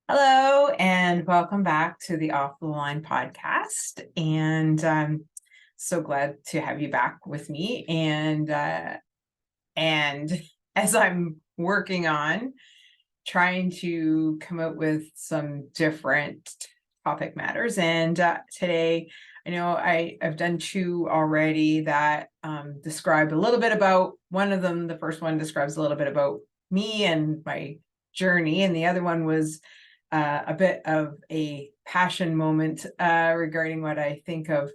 Hello, and welcome back to the Off the Line podcast. And I'm so glad to have you back with me. And as I'm working on trying to come up with some different topic matters, and today, I know I've done two already that describe a little bit about one of them. The first one describes a little bit about me and my journey, and the other one was a bit of a passion moment regarding what I think of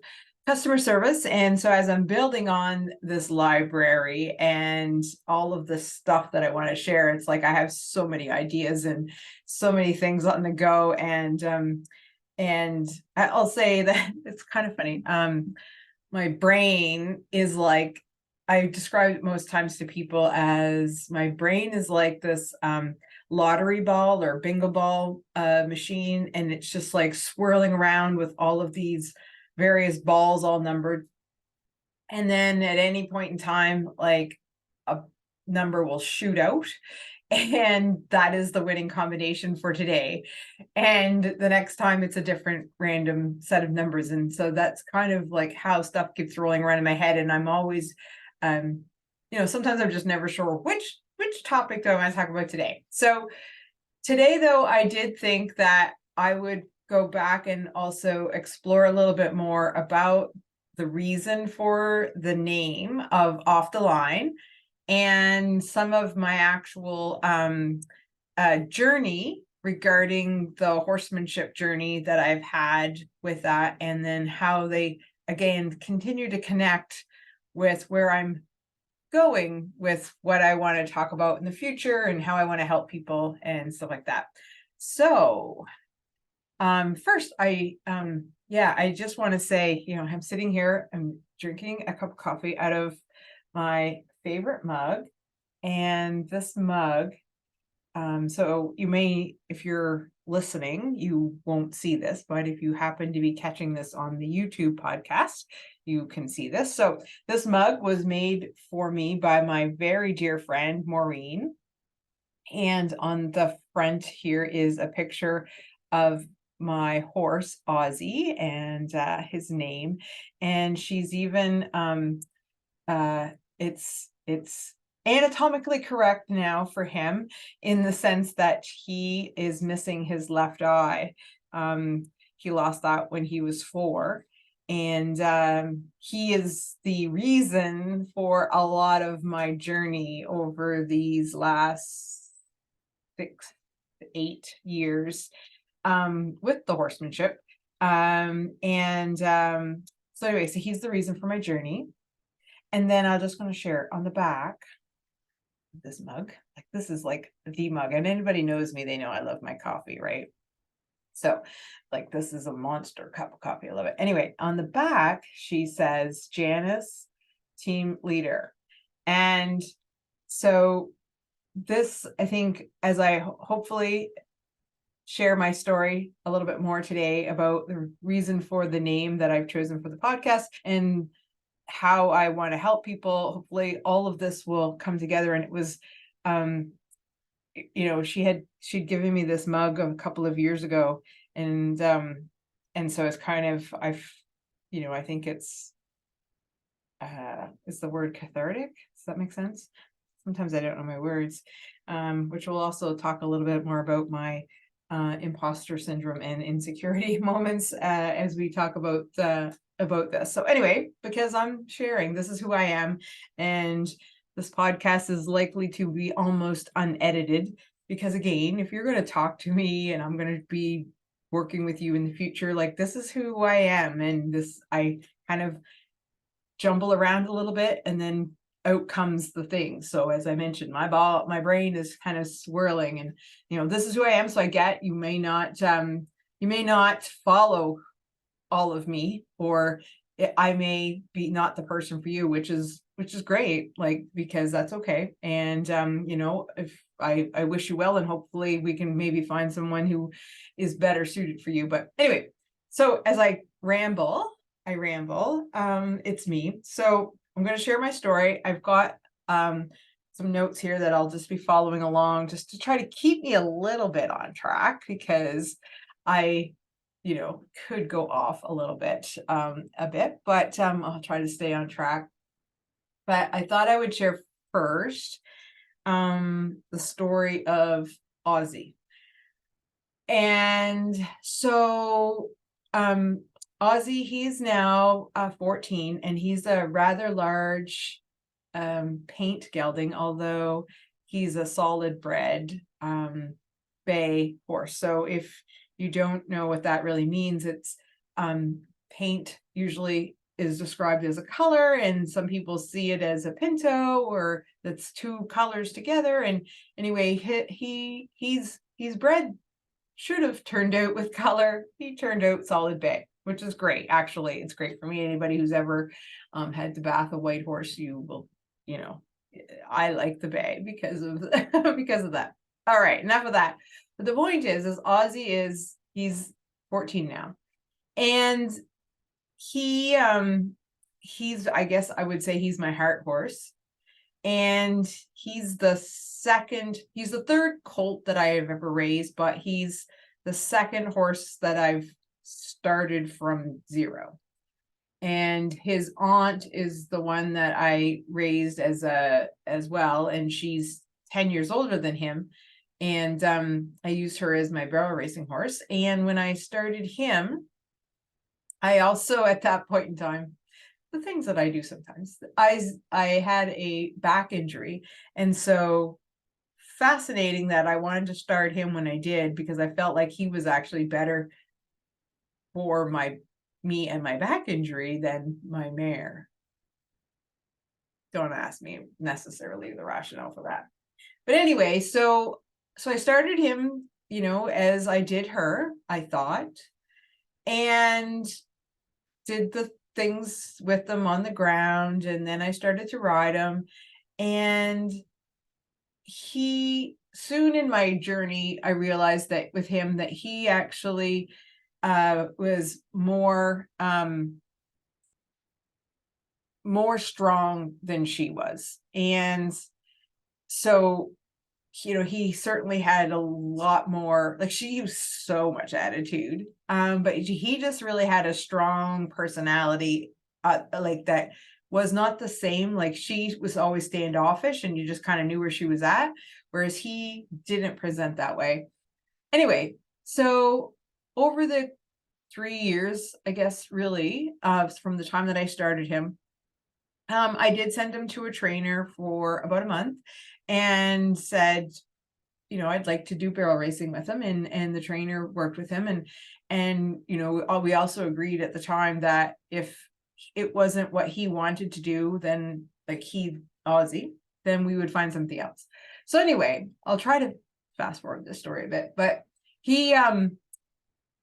customer service. And so as I'm building on this library and all of the stuff that I want to share, it's like I have so many ideas and so many things on the go. And I'll say that it's kind of funny. My brain is like, I describe it most times to people as my brain is like this lottery ball or bingo ball machine, and it's just like swirling around with all of these various balls all numbered. And then at any point in time, like a number will shoot out, and that is the winning combination for today. And the next time it's a different random set of numbers. And so that's kind of like how stuff keeps rolling around in my head. And I'm always sometimes I'm just never sure which topic do I want to talk about today. So today, though, I did think that I would go back and also explore a little bit more about the reason for the name of Off the Line and some of my actual journey regarding the horsemanship journey that I've had with that, and then how they, again, continue to connect with where I'm going with what I want to talk about in the future and how I want to help people and stuff like that. So first, I just want to say, I'm sitting here, I'm drinking a cup of coffee out of my favorite mug. And this mug, so you may, if you're listening, you won't see this, but if you happen to be catching this on the YouTube podcast, you can see this. So this mug was made for me by my very dear friend, Maureen. And on the front here is a picture of my horse, Ozzy, and his name. And she's even, it's anatomically correct now for him in the sense that he is missing his left eye. He lost that when he was 4. And he is the reason for a lot of my journey over these last 6 to 8 years with the horsemanship. So anyway, so he's the reason for my journey. And then I'm just going to share on the back this mug. Like, this is like the mug, and anybody knows me, they know I love my coffee, right? So like, this is a monster cup of coffee. I love it. Anyway, on the back, she says, Janice, team leader. And so this, I think, as I hopefully share my story a little bit more today about the reason for the name that I've chosen for the podcast and how I want to help people, hopefully all of this will come together. And it was, she'd given me this mug a couple of years ago, and so it's kind of, I think it's the word cathartic. Does that make sense? Sometimes I don't know my words, which will also talk a little bit more about my imposter syndrome and insecurity moments as we talk about this. So anyway, because I'm sharing, this is who I am, and this podcast is likely to be almost unedited, because again, if you're going to talk to me and I'm going to be working with you in the future, like, this is who I am, and this, I kind of jumble around a little bit, and then out comes the thing. So as I mentioned, my brain is kind of swirling, and this is who I am. So I get, you may not follow all of me, or I may be not the person for you, which is great, like, because that's okay. And if I wish you well, and hopefully we can maybe find someone who is better suited for you. But anyway, so as I ramble, it's me. So I'm going to share my story. I've got some some notes here that I'll just be following along just to try to keep me a little bit on track, because I, could go off a little bit, but I'll try to stay on track. But I thought I would share first the story of Ozzy. And so Ozzy, he's now 14, and he's a rather large paint gelding, although he's a solid bred bay horse. So if you don't know what that really means, it's paint usually is described as a color, and some people see it as a pinto, or that's two colors together. And anyway, he's bred, should have turned out with color. He turned out solid bay, which is great. Actually, it's great for me. Anybody who's ever had to bath a white horse, you will, I like the bay because of because of that. All right, enough of that. But the point is Ozzy he's 14 now, and he's, I guess I would say he's my heart horse, and he's the third colt that I have ever raised, but he's the second horse that I've started from zero. And his aunt is the one that I raised as well, and she's 10 years older than him. And I used her as my barrel racing horse. And when I started him, I also, at that point in time, the things that I do sometimes, I had a back injury. And so fascinating that I wanted to start him when I did, because I felt like he was actually better for me and my back injury than my mare. Don't ask me necessarily the rationale for that. But anyway, so I started him, as I did her, I thought, and did the things with them on the ground, and then I started to ride him. And he, soon in my journey, I realized that with him, that he actually was more strong than she was. And so, he certainly had a lot more, like, she used so much attitude, but he just really had a strong personality, like, that was not the same. Like, she was always standoffish and you just kind of knew where she was at, whereas he didn't present that way. Anyway, so over the 3 years, I guess, really, from the time that I started him, I did send him to a trainer for about a month and said, I'd like to do barrel racing with him. And the trainer worked with him. And we also agreed at the time that if it wasn't what he wanted to do, then, like, Ozzy, then we would find something else. So anyway, I'll try to fast forward this story a bit, but he,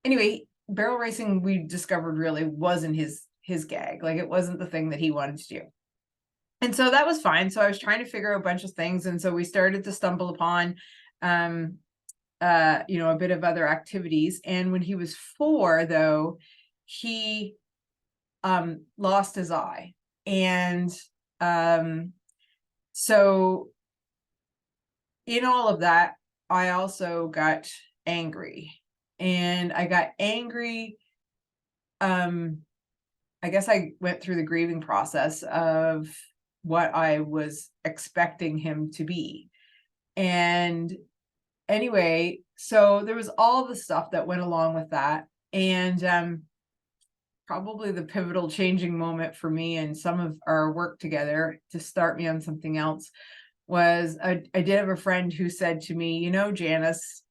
anyway, barrel racing, we discovered, really wasn't his gag. Like, it wasn't the thing that he wanted to do. And so that was fine. So I was trying to figure out a bunch of things. And so we started to stumble upon, a bit of other activities. And when he was 4, though, he lost his eye. And so in all of that, I also got angry. And I got angry. I guess I went through the grieving process of what I was expecting him to be. And anyway, so there was all the stuff that went along with that. And probably the pivotal changing moment for me and some of our work together to start me on something else was I did have a friend who said to me, Janice,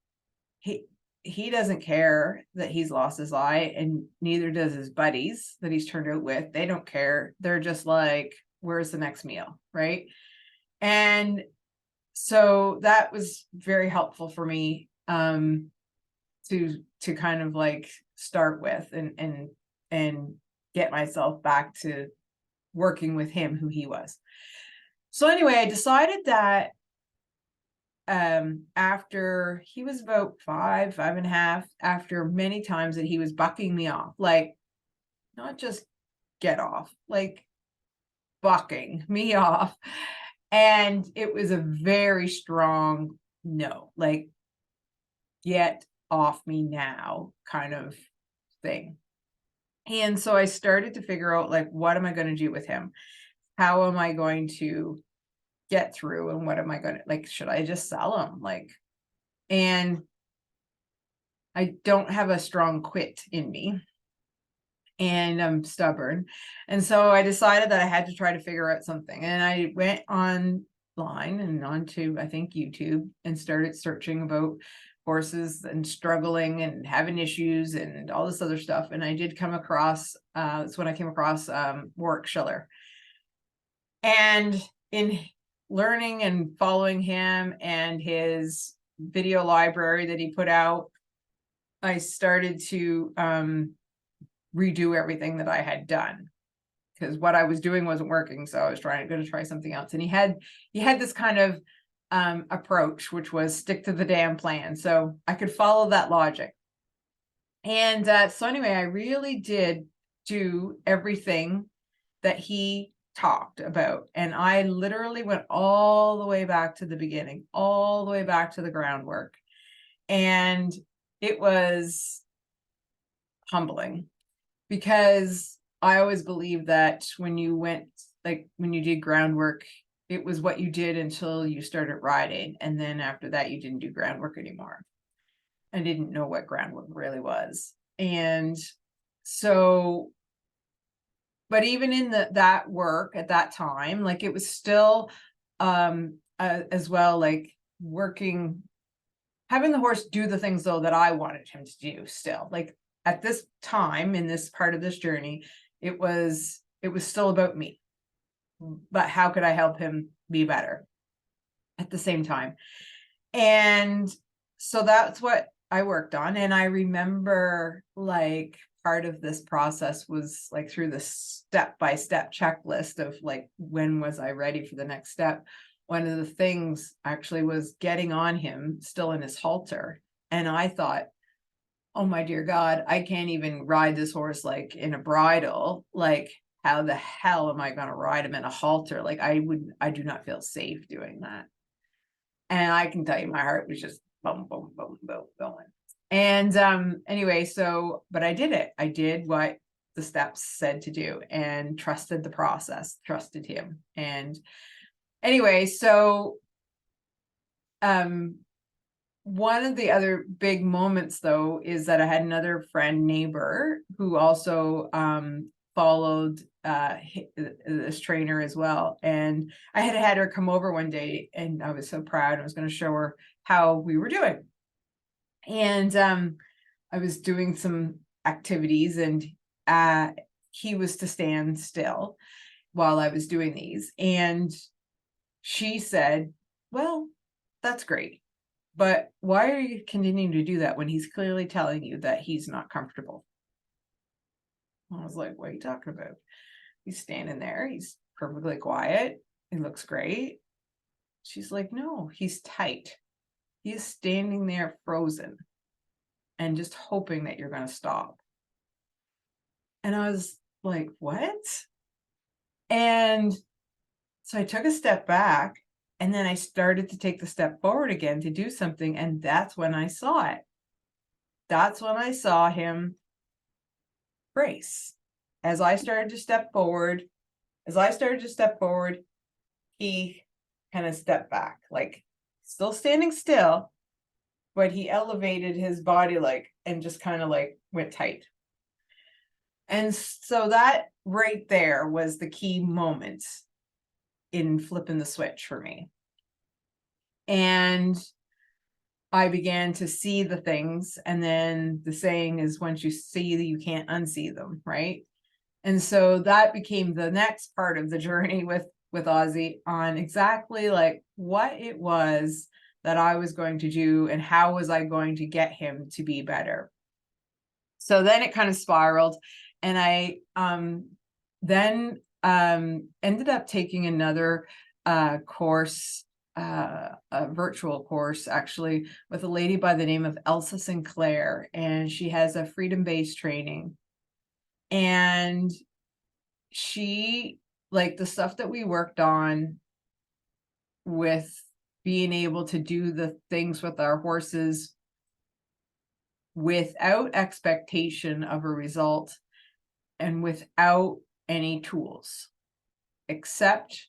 he doesn't care that he's lost his eye, and neither does his buddies that he's turned out with. They don't care. They're just like, where's the next meal, right? And so that was very helpful for me to kind of like start with and get myself back to working with him, who he was. So anyway, I decided that after he was about 5.5, after many times that he was bucking me off, like, not just get off, like bucking me off. And it was a very strong no, like, get off me now kind of thing. And so I started to figure out, like, what am I going to do with him? How am I going to get through? And what am I going to, like, should I just sell him? Like, and I don't have a strong quit in me, and I'm stubborn. And so I decided that I had to try to figure out something. And I went online and onto, I think, YouTube, and started searching about horses and struggling and having issues and all this other stuff. And I did come across, that's when I came across Warwick Schiller. And in learning and following him and his video library that he put out, I started to redo everything that I had done, because what I was doing wasn't working. So I was going to try something else. And he had this kind of approach, which was stick to the damn plan. So I could follow that logic. And so anyway, I really did do everything that he talked about. And I literally went all the way back to the beginning, all the way back to the groundwork. And it was humbling, because I always believed that when you did groundwork, it was what you did until you started riding. And then after that, you didn't do groundwork anymore. I didn't know what groundwork really was. And so, but even in that work at that time, like, it was still as well, like, working, having the horse do the things though that I wanted him to do still. Like, at this time in this part of this journey, it was still about me. But how could I help him be better at the same time? And so that's what I worked on. And I remember, like, part of this process was like through the step-by-step checklist of, like, when was I ready for the next step. One of the things actually was getting on him still in his halter. And I thought, oh my dear God, I can't even ride this horse like in a bridle. Like, how the hell am I going to ride him in a halter? Like, I do not feel safe doing that. And I can tell you, my heart was just boom, boom, boom, boom, going. And anyway, so, but I did it. I did what the steps said to do, and trusted the process, trusted him. And anyway, so one of the other big moments though is that I had another neighbor who also followed this trainer as well. And I had her come over one day, and I was so proud. I was going to show her how we were doing. And I was doing some activities, and he was to stand still while I was doing these. And she said, well, that's great, but why are you continuing to do that when he's clearly telling you that he's not comfortable? I was like, what are you talking about? He's standing there. He's perfectly quiet. He looks great. She's like, no, he's tight. He is standing there frozen and just hoping that you're going to stop. And I was like, what? And so I took a step back, and then I started to take the step forward again to do something. And that's when I saw it. That's when I saw him brace. As I started to step forward, he kind of stepped back, like, still standing still, but he elevated his body, like, and just kind of like went tight. And so that right there was the key moment in flipping the switch for me. And I began to see the things. And then the saying is, once you see them, you can't unsee them, right? And so that became the next part of the journey with Ozzy, on exactly like what it was that I was going to do and how was I going to get him to be better. So then it kind of spiraled, and I then ended up taking another course, a virtual course actually, with a lady by the name of Elsa Sinclair, and she has a freedom-based training. And she, like, the stuff that we worked on with being able to do the things with our horses without expectation of a result and without any tools, except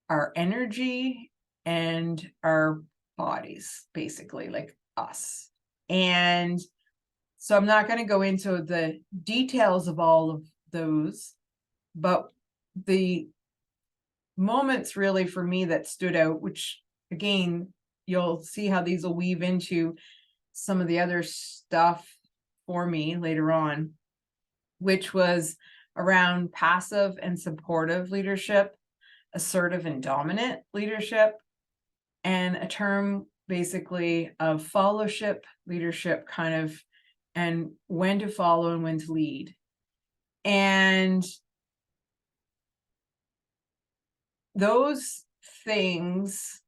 our energy and our bodies, basically, like us. And so I'm not going to go into the details of all of those, but the moments really for me that stood out, which again, you'll see how these will weave into some of the other stuff for me later on, which was around passive and supportive leadership, assertive and dominant leadership, and a term basically of followship leadership, kind of, and when to follow and when to lead. And those things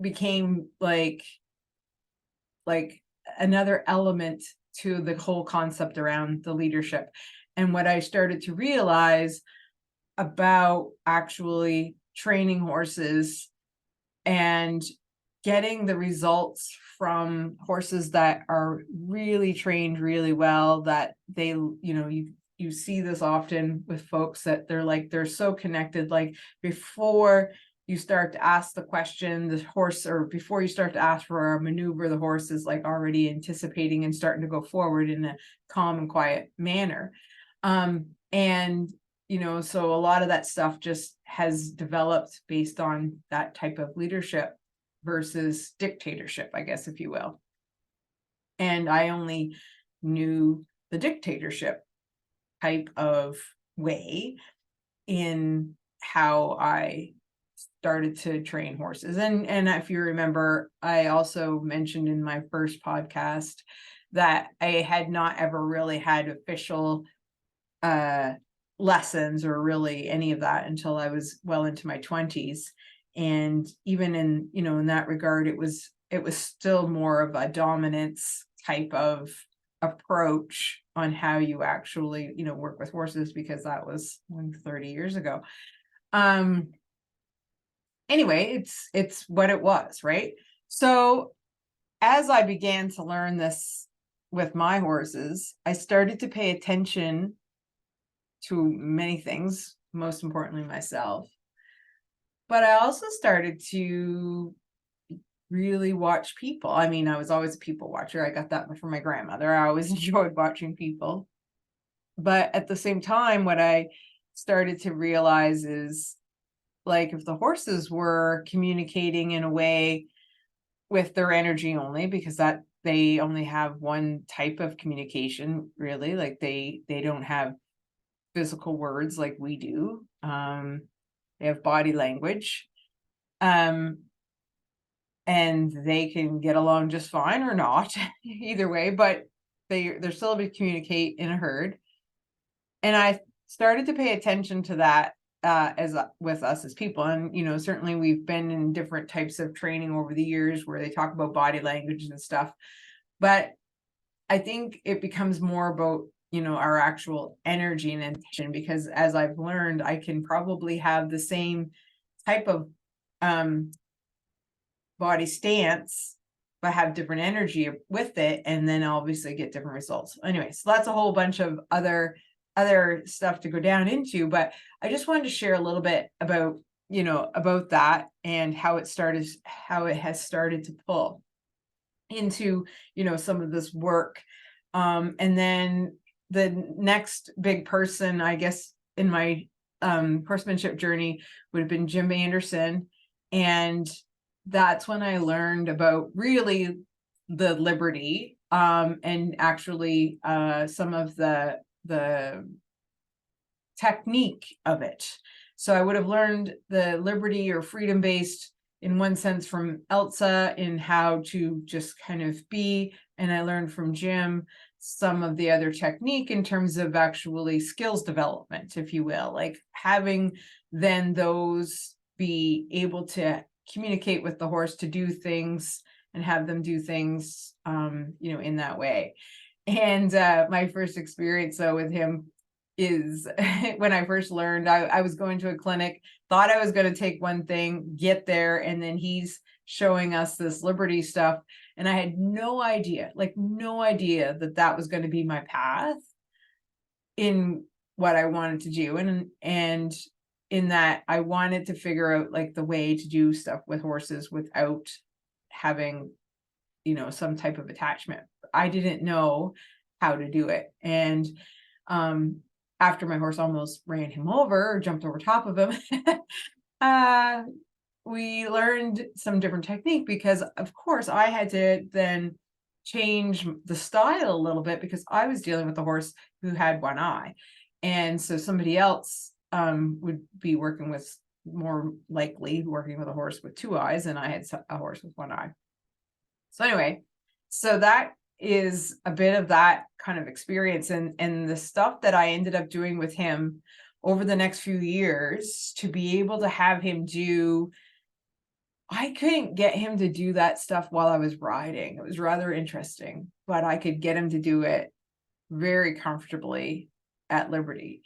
became like another element to the whole concept around the leadership. And what I started to realize about actually training horses and getting the results from horses that are really trained really well, that they, you see this often with folks that they're so connected, like before you start to ask the question, the horse, or before you start to ask for a maneuver, the horse is like already anticipating and starting to go forward in a calm and quiet manner. And so a lot of that stuff just has developed based on that type of leadership versus dictatorship, I guess, if you will. And I only knew the dictatorship type of way in how I started to train horses. And if you remember, I also mentioned in my first podcast that I had not ever really had official lessons or really any of that until I was well into my 20s. And even in, in that regard, it was still more of a dominance type of approach on how you actually, work with horses, because that was 30 years ago. Anyway, it's what it was, right? So as I began to learn this with my horses, I started to pay attention to many things, most importantly myself. But I also started to really watch people. I mean, I was always a people watcher. I got that from my grandmother. I always enjoyed watching people. But at the same time, what I started to realize is, like, if the horses were communicating in a way with their energy only, because that they only have one type of communication, really, like they don't have physical words like we do. They have body language. And they can get along just fine or not, either way, but they're still able to communicate in a herd. And I started to pay attention to that as with us as people. And certainly we've been in different types of training over the years where they talk about body language and stuff, but I think it becomes more about our actual energy and intention, because as I've learned, I can probably have the same type of body stance but have different energy with it, and then obviously get different results. Anyway, so that's a whole bunch of other stuff to go down into, but I just wanted to share a little bit about about that and how it has started to pull into some of this work. And then the next big person, I guess, in my horsemanship journey would have been Jim Anderson. And that's when I learned about really the liberty, and actually some of the technique of it. So I would have learned the liberty or freedom-based in one sense from Elsa in how to just kind of be, and I learned from Jim some of the other technique in terms of actually skills development, if you will, like having then those be able to communicate with the horse to do things and have them do things in that way. And my first experience though with him, is when I first learned, I was going to a clinic, thought I was going to take one thing, get there, and then he's showing us this Liberty stuff. And I had no idea, like no idea that was going to be my path in what I wanted to do. And in that I wanted to figure out like the way to do stuff with horses without having, some type of attachment. I didn't know how to do it. And after my horse almost ran him over or jumped over top of him, we learned some different technique, because of course I had to then change the style a little bit, because I was dealing with a horse who had one eye. And so somebody else would be more likely working with a horse with two eyes, and I had a horse with one eye. So anyway, so that is a bit of that kind of experience, and the stuff that I ended up doing with him over the next few years to be able to have him do. I couldn't get him to do that stuff while I was riding. It was rather interesting, but I could get him to do it very comfortably at Liberty,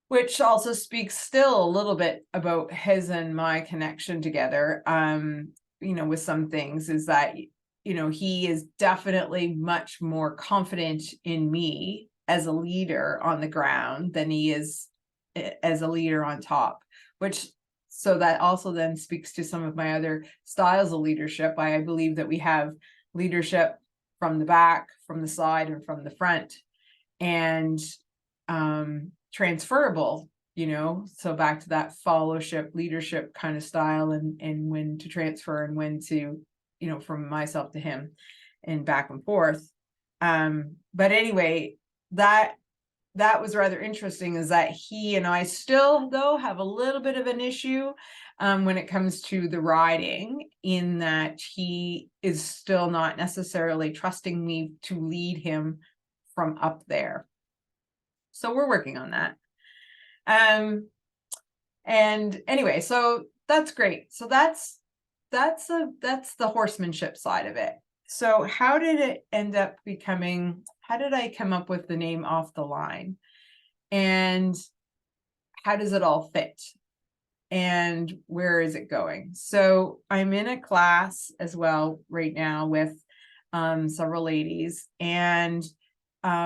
which also speaks still a little bit about his and my connection together. With some things is that, he is definitely much more confident in me as a leader on the ground than he is as a leader on top, so that also then speaks to some of my other styles of leadership. I believe that we have leadership from the back, from the side, and from the front, and transferable, so back to that fellowship leadership kind of style, and when to transfer and when to, from myself to him and back and forth. But anyway, that was rather interesting, is that he and I still though have a little bit of an issue when it comes to the riding, in that he is still not necessarily trusting me to lead him from up there. So we're working on that. And anyway, so that's great. So that's the horsemanship side of it. So how did it end up how did I come up with the name Off the Line? And how does it all fit? And where is it going? So I'm in a class as well right now with several ladies, and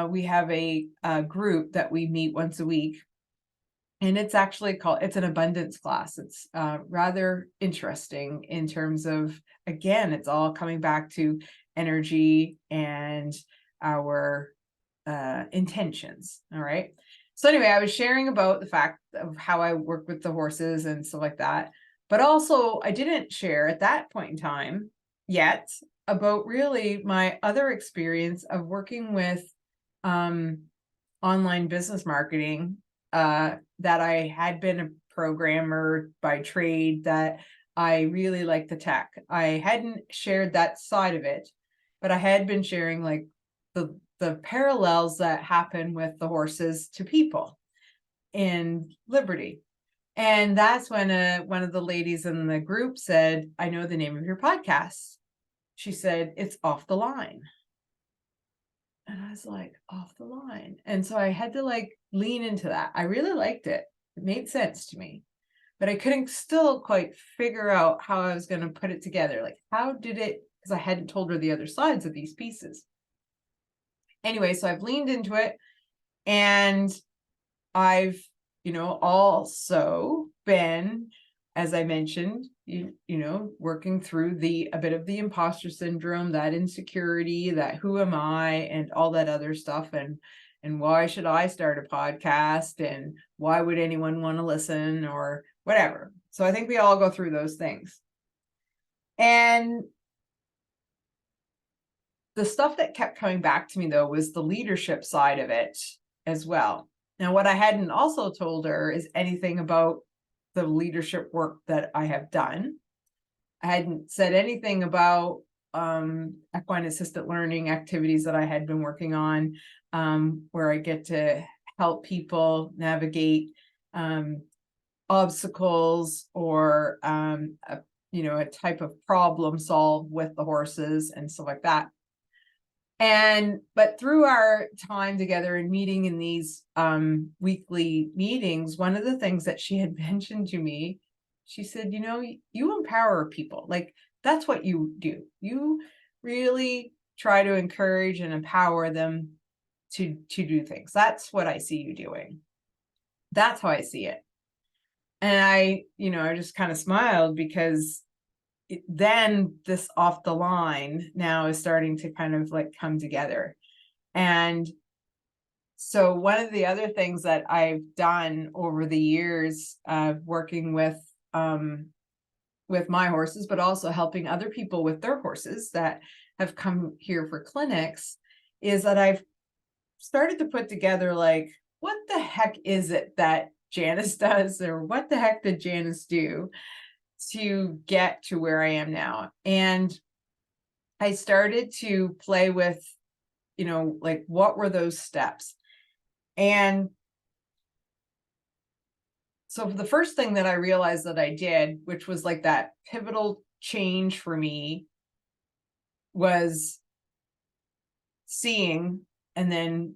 we have a group that we meet once a week. And it's actually it's an abundance class. It's rather interesting in terms of, again, it's all coming back to energy and our intentions. All right. So anyway, I was sharing about the fact of how I work with the horses and stuff like that. But also I didn't share at that point in time yet about really my other experience of working with online business marketing, that I had been a programmer by trade, that I really like the tech. I hadn't shared that side of it, but I had been sharing like the parallels that happen with the horses to people in Liberty. And that's when one of the ladies in the group said, "I know the name of your podcast." She said, "It's Off the Line." And I was like, Off the Line. And so I had to like lean into that. I really liked it. It made sense to me, but I couldn't still quite figure out how I was going to put it together. Like, how did it, because I hadn't told her the other sides of these pieces. Anyway, so I've leaned into it, and I've, also been, as I mentioned, working through a bit of the imposter syndrome, that insecurity, that who am I, and all that other stuff. And why should I start a podcast, and why would anyone want to listen, or whatever. So I think we all go through those things. And the stuff that kept coming back to me though was the leadership side of it as well. Now, what I hadn't also told her is anything about the leadership work that I have done. I hadn't said anything about equine assisted learning activities that I had been working on, where I get to help people navigate obstacles, or a type of problem solve with the horses and stuff like that. But through our time together and meeting in these weekly meetings, one of the things that she had mentioned to me, she said, you empower people. Like, that's what you do. You really try to encourage and empower them to do things. That's what I see you doing. That's how I see it. And I just kind of smiled, because then this off the line now is starting to kind of like come together. And so one of the other things that I've done over the years, working with my horses, but also helping other people with their horses that have come here for clinics, is that I've started to put together, like, what the heck is it that Janice does, or what the heck did Janice do to get to where I am now? And I started to play with, like, what were those steps? And so the first thing that I realized that I did, which was like that pivotal change for me, was seeing, and then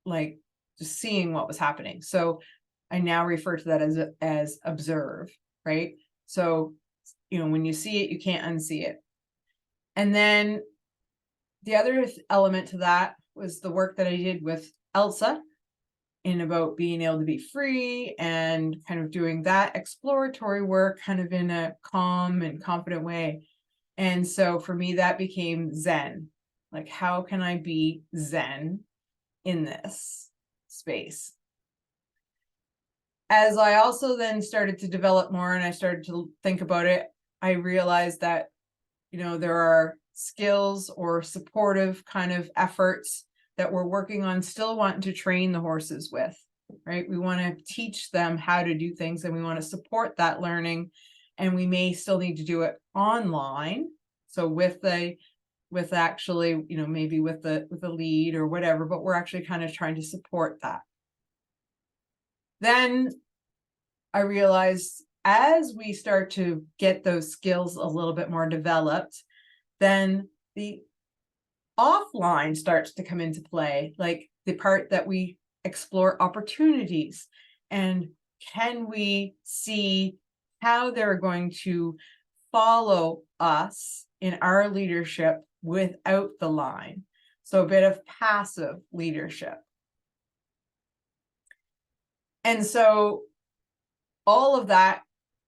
like just seeing what was happening. So I now refer to that as observe, right? So, when you see it, you can't unsee it. And then the other element to that was the work that I did with Elsa, in about being able to be free and kind of doing that exploratory work kind of in a calm and confident way. And so for me, that became Zen. Like, how can I be Zen in this space? As I also then started to develop more and I started to think about it, I realized that, there are skills or supportive kind of efforts that we're working on, still wanting to train the horses with, right? We want to teach them how to do things, and we want to support that learning. And we may still need to do it online. So with actually, maybe with the lead or whatever, but we're actually kind of trying to support that. Then I realized, as we start to get those skills a little bit more developed, then the offline starts to come into play, like the part that we explore opportunities, and can we see how they're going to follow us in our leadership without the line. So a bit of passive leadership. And so all of that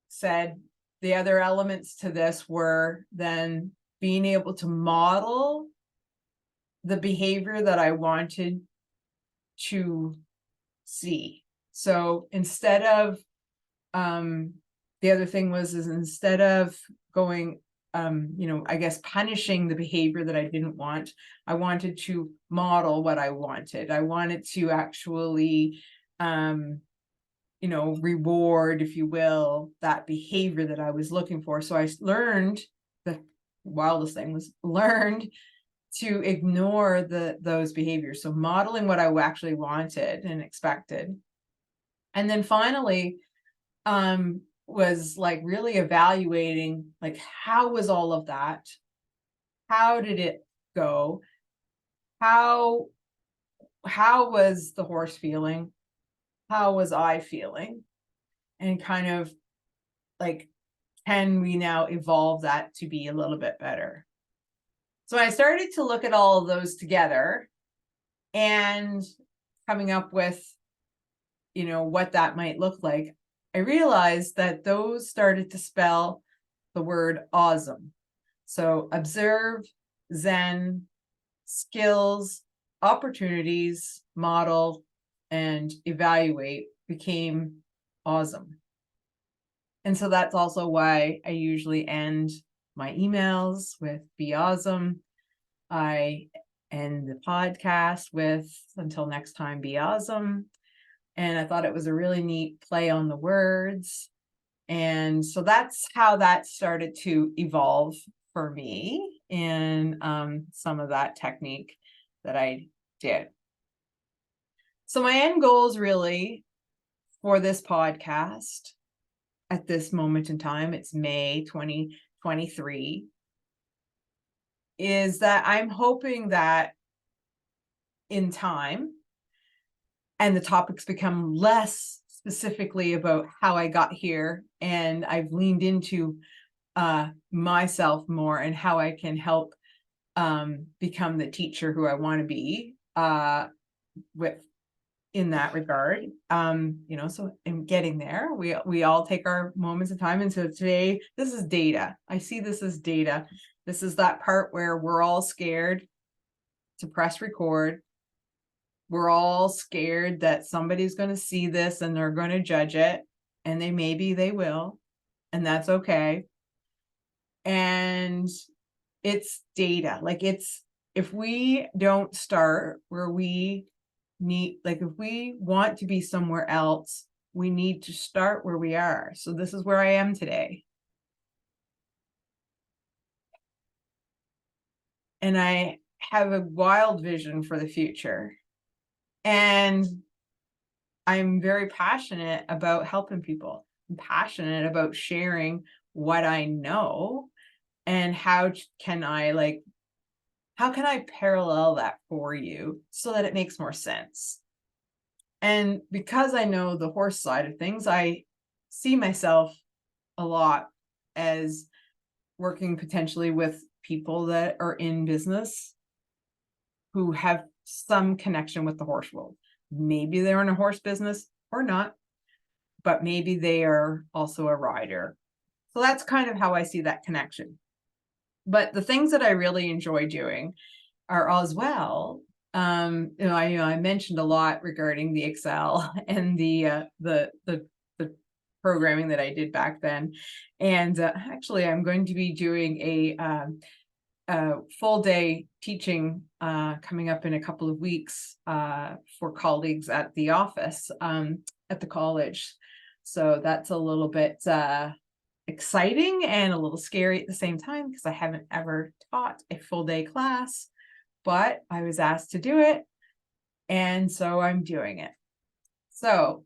said, the other elements to this were then being able to model the behavior that I wanted to see. So instead of, the other thing is instead of going, I guess punishing the behavior that I didn't want, I wanted to model what I wanted. I wanted to actually, reward, if you will, that behavior that I was looking for. So I learned, the wildest thing was learned to ignore those behaviors. So modeling what I actually wanted and expected. And then finally, was like really evaluating, like, how was all of that? How did it go? How was the horse feeling? How was I feeling? And kind of like, can we now evolve that to be a little bit better? So I started to look at all of those together and coming up with, what that might look like. I realized that those started to spell the word awesome. So observe, Zen, skills, opportunities, model, and evaluate became awesome. And so that's also why I usually end my emails with be awesome. I end the podcast with until next time, be awesome. And I thought it was a really neat play on the words. And so that's how that started to evolve for me in some of that technique that I did. So my end goals really for this podcast at this moment in time, it's May 2023, is that I'm hoping that in time, and the topics become less specifically about how I got here, and I've leaned into myself more and how I can help become the teacher who I want to be with in that regard. So in getting there, we all take our moments of time. And so today, this is data. I see this as data. This is that part where we're all scared to press record. We're all scared that somebody's going to see this and they're going to judge it, and maybe they will, and that's okay. And it's data. Like, if we don't start where we need, like, if we want to be somewhere else, we need to start where we are. So this is where I am today. And I have a wild vision for the future. And I'm very passionate about helping people. I'm passionate about sharing what I know, and how can I parallel that for you so that it makes more sense. And because I know the horse side of things, I see myself a lot as working potentially with people that are in business who have some connection with the horse world. Maybe they're in a horse business or not, but maybe they are also a rider. So that's kind of how I see that connection. But the things that I really enjoy doing are as well. I mentioned a lot regarding the Excel and the programming that I did back then. And actually, I'm going to be doing a full day teaching coming up in a couple of weeks for colleagues at the office at the college. So that's a little bit exciting and a little scary at the same time, because I haven't ever taught a full day class, but I was asked to do it, and so I'm doing it. So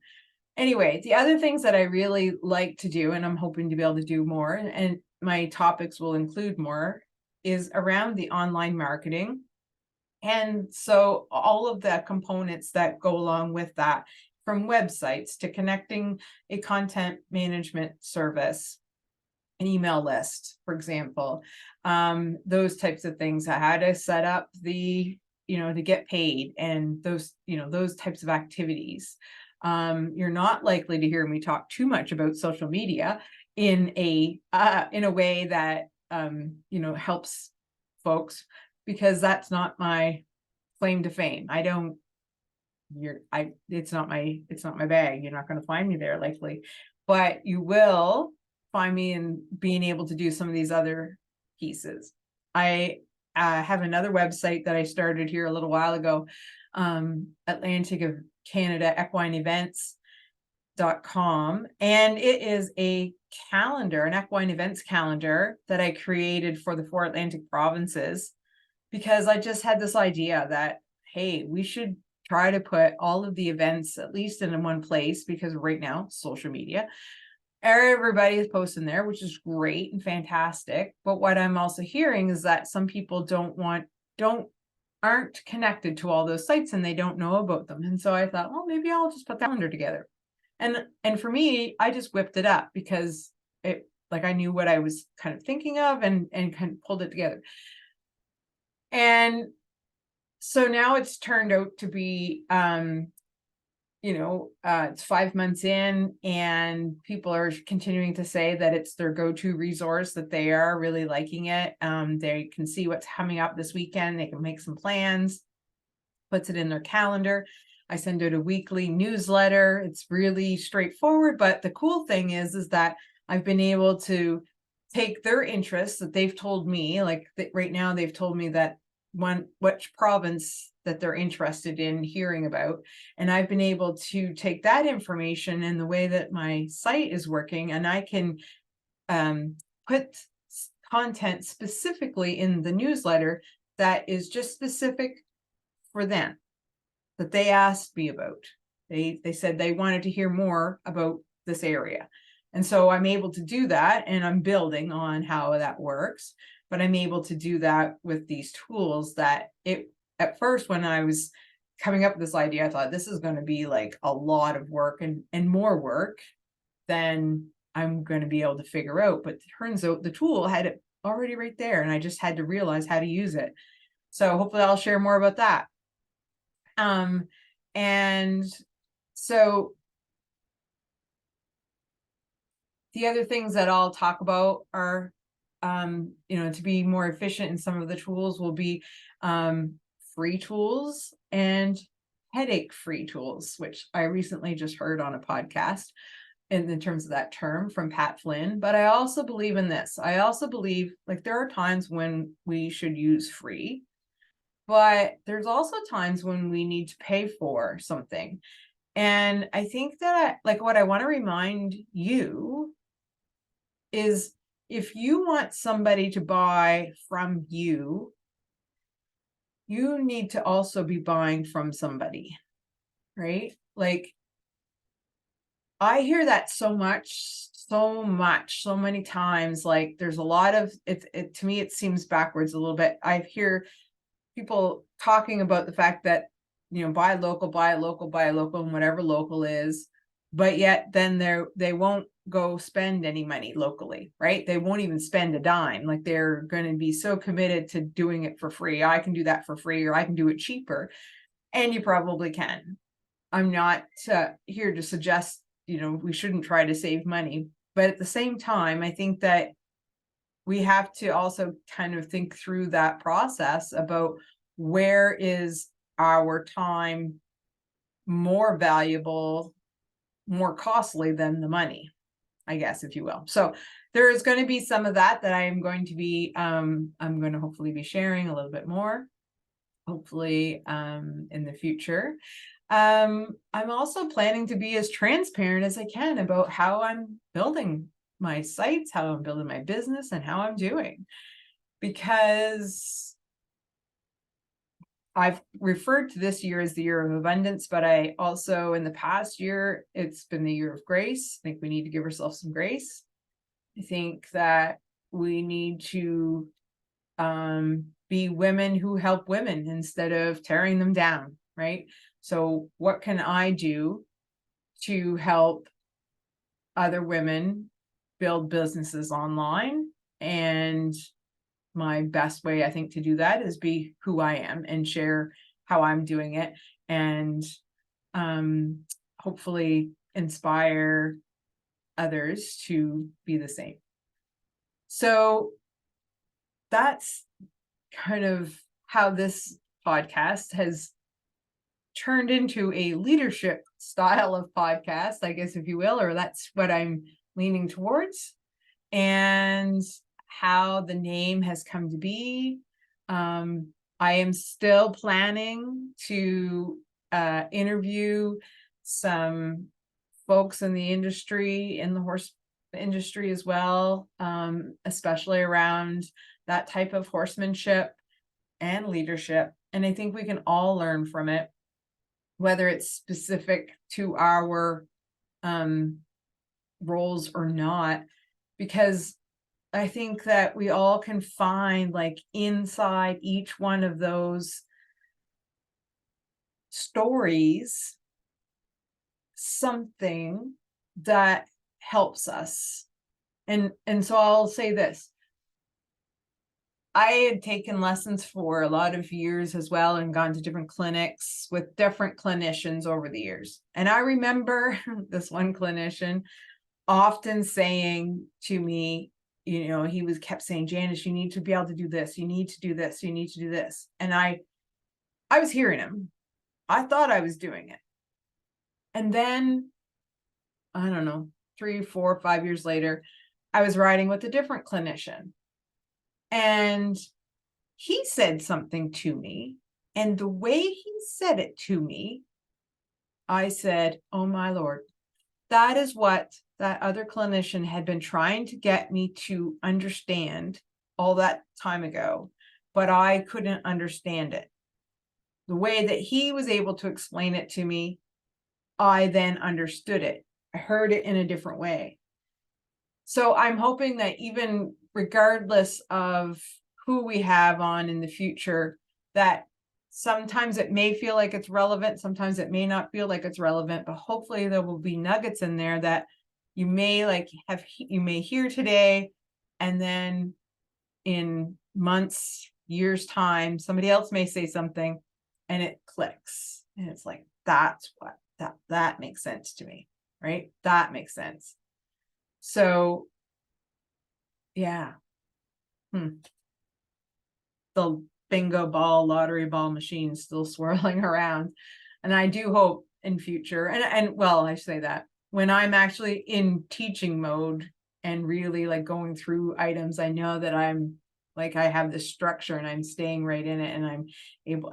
anyway, the other things that I really like to do, and I'm hoping to be able to do more, and my topics will include more, is around the online marketing. And so all of the components that go along with that, from websites to connecting a content management service, an email list, for example, those types of things, how to set up to get paid, and those types of activities. You're not likely to hear me talk too much about social media in a way that helps folks, because that's not my claim to fame. It's not my bag. You're not going to find me there likely, but you will find me in being able to do some of these other pieces. I have another website that I started here a little while ago, Atlantic of Canada Equine Events.com, and it is a calendar, an equine events calendar that I created for the 4 Atlantic provinces, because I just had this idea that, hey, we should try to put all of the events at least in one place, because right now, social media, everybody is posting there, which is great and fantastic. But what I'm also hearing is that some people aren't connected to all those sites, and they don't know about them. And so I thought, well, maybe I'll just put the calendar together. And for me, I just whipped it up because I knew what I was kind of thinking of, and kind of pulled it together. And so now it's turned out to be it's 5 months in, and people are continuing to say that it's their go-to resource, that they are really liking it. They can see what's coming up this weekend. They can make some plans, puts it in their calendar. I send out a weekly newsletter. It's really straightforward. But the cool thing is that I've been able to take their interests that they've told me, right now they've told me that which province that they're interested in hearing about. And I've been able to take that information and the way that my site is working, and I can put content specifically in the newsletter that is just specific for them, that they asked me about. They said they wanted to hear more about this area. And so I'm able to do that, and I'm building on how that works. But I'm able to do that with these tools that at first, when I was coming up with this idea, I thought this is going to be like a lot of work and more work than I'm going to be able to figure out. But it turns out the tool had it already right there, and I just had to realize how to use it. So hopefully I'll share more about that. And so the other things that I'll talk about are, to be more efficient in some of the tools will be free tools and headache-free tools, which I recently just heard on a podcast in terms of that term from Pat Flynn. But I also believe in this. I also believe like there are times when we should use free, but there's also times when we need to pay for something. And I think that like what I want to remind you is if you want somebody to buy from you, you need to also be buying from somebody, right? Like I hear that so many times. Like there's a lot of it to me, it seems backwards a little bit. I hear people talking about the fact that, buy local, and whatever local is, but yet then they won't go spend any money locally, right? They won't even spend a dime. Like they're going to be so committed to doing it for free. I can do that for free, or I can do it cheaper. And you probably can. I'm not here to suggest, we shouldn't try to save money. But at the same time, I think that we have to also kind of think through that process about where is our time more valuable, more costly than the money, I guess, if you will. So there is going to be some of that I am going to be, I'm going to hopefully be sharing a little bit more, hopefully in the future. I'm also planning to be as transparent as I can about how I'm building my sites, how I'm building my business, and how I'm doing. Because I've referred to this year as the year of abundance, but I also, in the past year, it's been the year of grace. I think we need to give ourselves some grace. I think that we need to be women who help women instead of tearing them down, right? So what can I do to help other women build businesses online? And my best way, I think, to do that is be who I am and share how I'm doing it, and hopefully inspire others to be the same. So that's kind of how this podcast has turned into a leadership style of podcast, I guess, if you will, or that's what I'm leaning towards, and how the name has come to be. I am still planning to interview some folks in the industry, in the horse industry as well, especially around that type of horsemanship and leadership. And I think we can all learn from it, whether it's specific to our roles or not, because I think that we all can find, like, inside each one of those stories something that helps us. And so I'll say this. I had taken lessons for a lot of years as well, and gone to different clinics with different clinicians over the years. And I remember this one clinician often saying to me, he kept saying, Janice, you need to be able to do this. You need to do this. You need to do this. And I was hearing him. I thought I was doing it. And then, I don't know, 3, 4, 5 years later, I was riding with a different clinician. And he said something to me. And the way he said it to me, I said, oh my Lord, that is what that other clinician had been trying to get me to understand all that time ago, but I couldn't understand it. The way that he was able to explain it to me, I then understood it. I heard it in a different way. So I'm hoping that even regardless of who we have on in the future, that sometimes it may feel like it's relevant, sometimes it may not feel like it's relevant, but hopefully there will be nuggets in there that you may you may hear today, and then in months, years time, somebody else may say something and it clicks. And it's like, that's what that makes sense to me, right? That makes sense. So yeah. The bingo ball, lottery ball machine still swirling around. And I do hope in future, and well, I say that when I'm actually in teaching mode and really like going through items, I know that I'm like, I have this structure and I'm staying right in it, and I'm able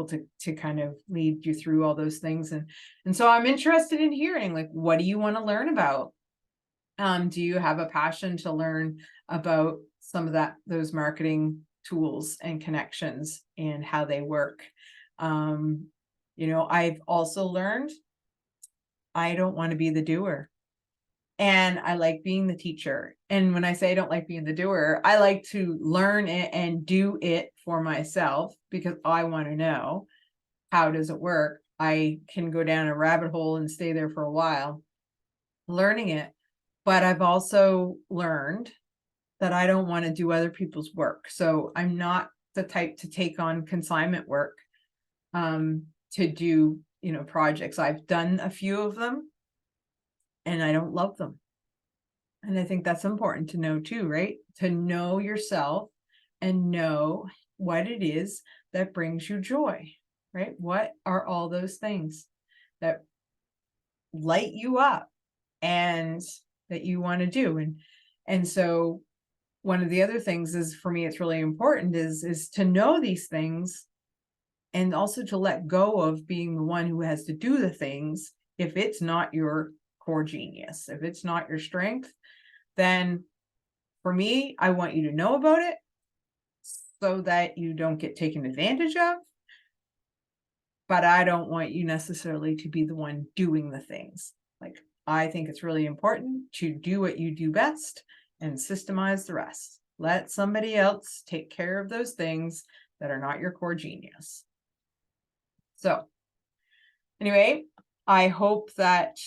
to kind of lead you through all those things. And so I'm interested in hearing, like, what do you want to learn about? Do you have a passion to learn about some of those marketing tools and connections and how they work? I've also learned I don't want to be the doer. And I like being the teacher. And when I say I don't like being the doer, I like to learn it and do it for myself because I want to know, how does it work? I can go down a rabbit hole and stay there for a while learning it. But I've also learned that I don't want to do other people's work. So I'm not the type to take on consignment work to do, projects. I've done a few of them and I don't love them. And I think that's important to know too, right? To know yourself and know what it is that brings you joy, right? What are all those things that light you up and that you want to do? And so one of the other things is, for me, it's really important is to know these things and also to let go of being the one who has to do the things. If it's not your core genius, if it's not your strength, then for me, I want you to know about it so that you don't get taken advantage of. But I don't want you necessarily to be the one doing the things. Like, I think it's really important to do what you do best and systemize the rest. Let somebody else take care of those things that are not your core genius. So anyway, I hope that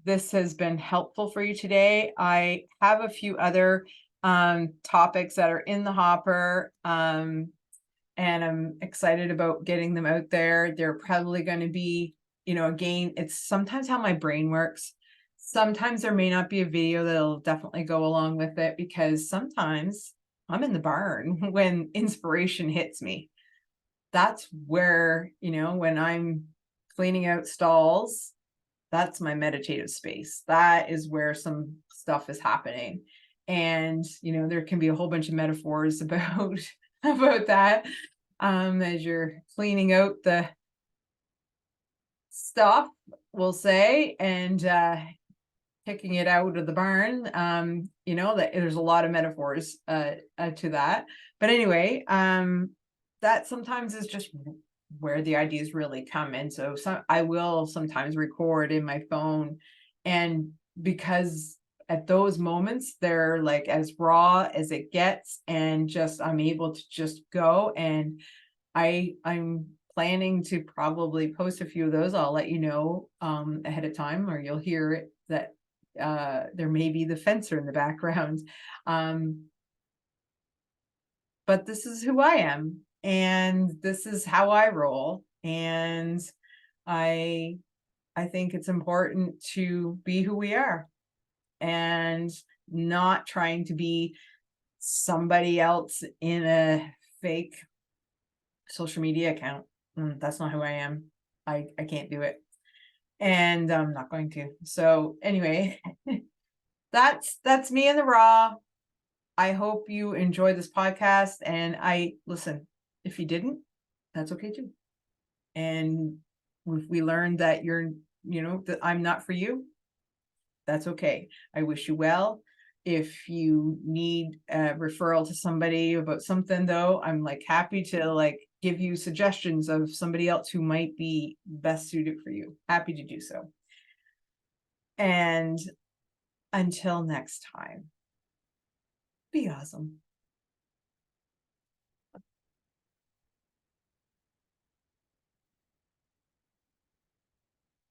this has been helpful for you today. I have a few other topics that are in the hopper, and I'm excited about getting them out there. They're probably going to be, again, it's sometimes how my brain works. Sometimes there may not be a video that'll definitely go along with it, because sometimes I'm in the barn when inspiration hits me. That's where, when I'm cleaning out stalls, that's my meditative space. That is where some stuff is happening. And, there can be a whole bunch of metaphors about that as you're cleaning out the stuff, we'll say, and picking it out of the barn. That there's a lot of metaphors to that. But anyway, that sometimes is just where the ideas really come. And so I will sometimes record in my phone, and because at those moments they're like as raw as it gets, and just I'm able to just go. And I'm planning to probably post a few of those. I'll let you know ahead of time, or you'll hear it, that there may be the fencer in the background. But this is who I am, and this is how I roll. And I think it's important to be who we are and not trying to be somebody else in a fake social media account. That's not who I am. I can't do it, and I'm not going to. So anyway, that's me in the raw. I hope you enjoy this podcast, and listen, if you didn't, that's okay too. And if we learned that that I'm not for you, that's okay. I wish you well. If you need a referral to somebody about something, though, I'm like happy to give you suggestions of somebody else who might be best suited for you. Happy to do so. And until next time, be awesome.